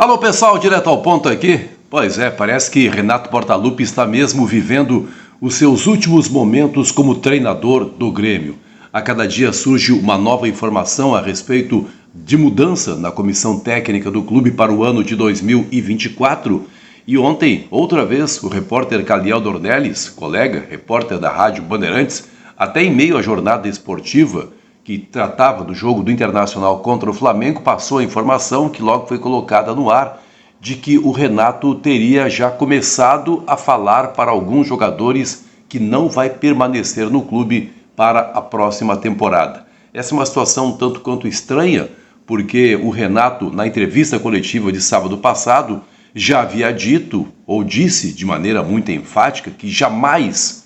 Alô pessoal, direto ao ponto aqui. Pois é, parece que Renato Portaluppi está mesmo vivendo os seus últimos momentos como treinador do Grêmio. A cada dia surge uma nova informação a respeito de mudança na comissão técnica do clube para o ano de 2024. E ontem, outra vez, o repórter Caliel Dornelles, colega, repórter da Rádio Bandeirantes, até em meio à jornada esportiva que tratava do jogo do Internacional contra o Flamengo, passou a informação que logo foi colocada no ar de que o Renato teria já começado a falar para alguns jogadores que não vai permanecer no clube para a próxima temporada. Essa é uma situação um tanto quanto estranha, porque o Renato, na entrevista coletiva de sábado passado, já havia dito, ou disse de maneira muito enfática, que jamais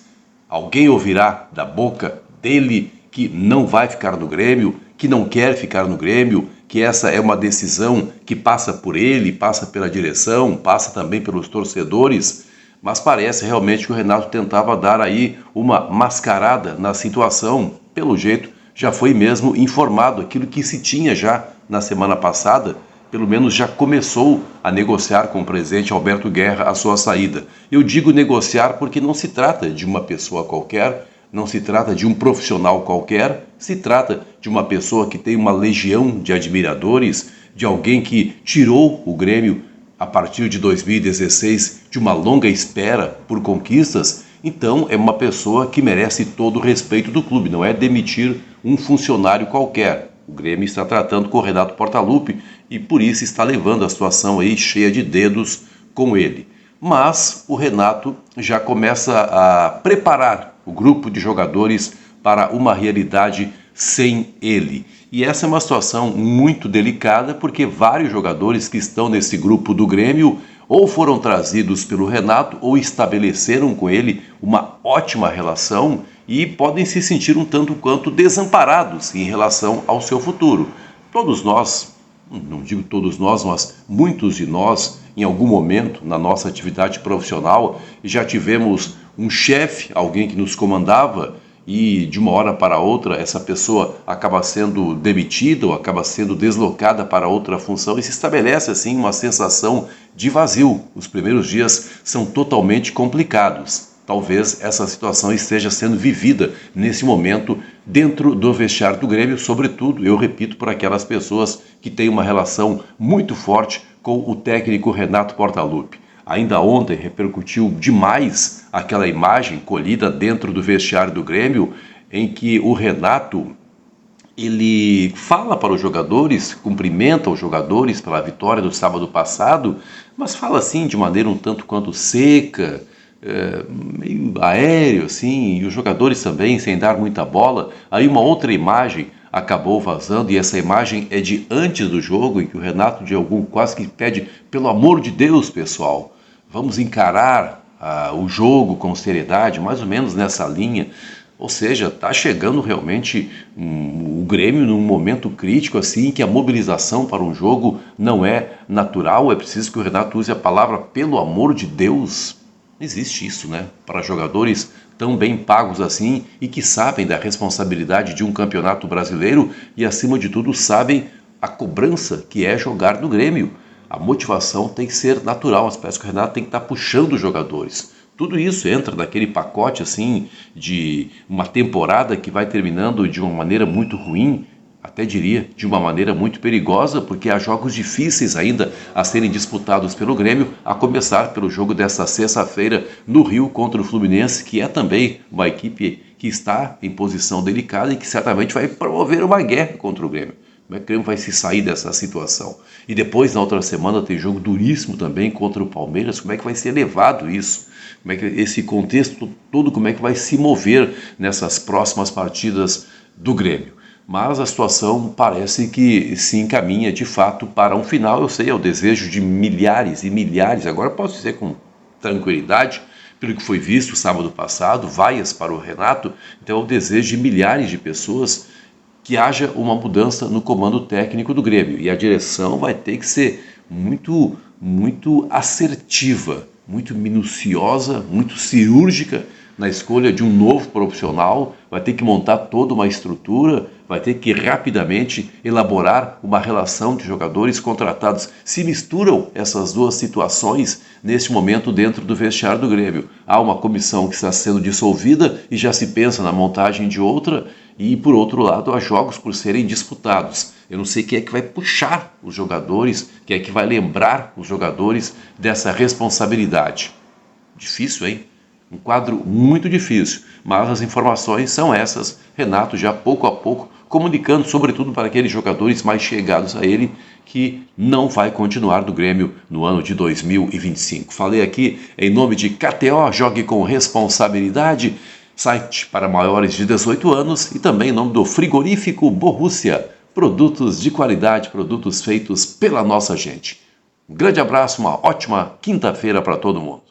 alguém ouvirá da boca dele que não vai ficar no Grêmio, que não quer ficar no Grêmio, que essa é uma decisão que passa por ele, passa pela direção, passa também pelos torcedores, mas parece realmente que o Renato tentava dar aí uma mascarada na situação. Pelo jeito, já foi mesmo informado aquilo que se tinha já na semana passada, pelo menos já começou a negociar com o presidente Alberto Guerra a sua saída. Eu digo negociar porque não se trata de uma pessoa qualquer, não se trata de um profissional qualquer, se trata de uma pessoa que tem uma legião de admiradores, de alguém que tirou o Grêmio a partir de 2016 de uma longa espera por conquistas. Então é uma pessoa que merece todo o respeito do clube, não é demitir um funcionário qualquer. O Grêmio está tratando com o Renato Portaluppi e por isso está levando a situação aí cheia de dedos com ele. Mas o Renato já começa a preparar o grupo de jogadores para uma realidade sem ele. E essa é uma situação muito delicada porque vários jogadores que estão nesse grupo do Grêmio ou foram trazidos pelo Renato ou estabeleceram com ele uma ótima relação e podem se sentir um tanto quanto desamparados em relação ao seu futuro. Todos nós, não digo todos nós, mas muitos de nós, em algum momento na nossa atividade profissional, já tivemos um chefe, alguém que nos comandava, e de uma hora para outra essa pessoa acaba sendo demitida ou acaba sendo deslocada para outra função e se estabelece assim uma sensação de vazio. Os primeiros dias são totalmente complicados. Talvez essa situação esteja sendo vivida nesse momento dentro do vestiário do Grêmio, sobretudo, eu repito, por aquelas pessoas que têm uma relação muito forte com o técnico Renato Portaluppi. Ainda ontem repercutiu demais aquela imagem colhida dentro do vestiário do Grêmio, em que o Renato ele fala para os jogadores, cumprimenta os jogadores pela vitória do sábado passado, mas fala assim de maneira um tanto quanto seca, meio aéreo assim, e os jogadores também sem dar muita bola. Aí uma outra imagem acabou vazando, e essa imagem é de antes do jogo, em que o Renato de algum quase que pede, pelo amor de Deus, pessoal, vamos encarar o jogo com seriedade, mais ou menos nessa linha. Ou seja, está chegando realmente o Grêmio num momento crítico assim, que a mobilização para um jogo não é natural. É preciso que o Renato use a palavra pelo amor de Deus. Não existe isso, né? Para jogadores tão bem pagos assim e que sabem da responsabilidade de um campeonato brasileiro e, acima de tudo, sabem a cobrança que é jogar no Grêmio. A motivação tem que ser natural, mas parece que o Renato tem que estar puxando os jogadores. Tudo isso entra naquele pacote assim de uma temporada que vai terminando de uma maneira muito ruim, até diria de uma maneira muito perigosa, porque há jogos difíceis ainda a serem disputados pelo Grêmio, a começar pelo jogo desta sexta-feira no Rio contra o Fluminense, que é também uma equipe que está em posição delicada e que certamente vai promover uma guerra contra o Grêmio. Como é que o Grêmio vai se sair dessa situação? E depois, na outra semana, tem jogo duríssimo também contra o Palmeiras. Como é que vai ser levado isso? Como é que esse contexto todo, como é que vai se mover nessas próximas partidas do Grêmio? Mas a situação parece que se encaminha de fato para um final. Eu sei, é o desejo de milhares e milhares, agora posso dizer com tranquilidade, pelo que foi visto sábado passado, vaias para o Renato, então é o desejo de milhares de pessoas que haja uma mudança no comando técnico do Grêmio. E a direção vai ter que ser muito assertiva, muito minuciosa, muito cirúrgica na escolha de um novo profissional, vai ter que montar toda uma estrutura, vai ter que rapidamente elaborar uma relação de jogadores contratados. Se misturam essas duas situações neste momento dentro do vestiário do Grêmio. Há uma comissão que está sendo dissolvida e já se pensa na montagem de outra, e por outro lado há jogos por serem disputados. Eu não sei quem é que vai puxar os jogadores, quem é que vai lembrar os jogadores dessa responsabilidade. Difícil, hein? Um quadro muito difícil, mas as informações são essas. Renato já pouco a pouco comunicando, sobretudo para aqueles jogadores mais chegados a ele, que não vai continuar no Grêmio no ano de 2025. Falei aqui em nome de KTO, jogue com responsabilidade, site para maiores de 18 anos, e também em nome do frigorífico Borussia, produtos de qualidade, produtos feitos pela nossa gente. Um grande abraço, uma ótima quinta-feira para todo mundo.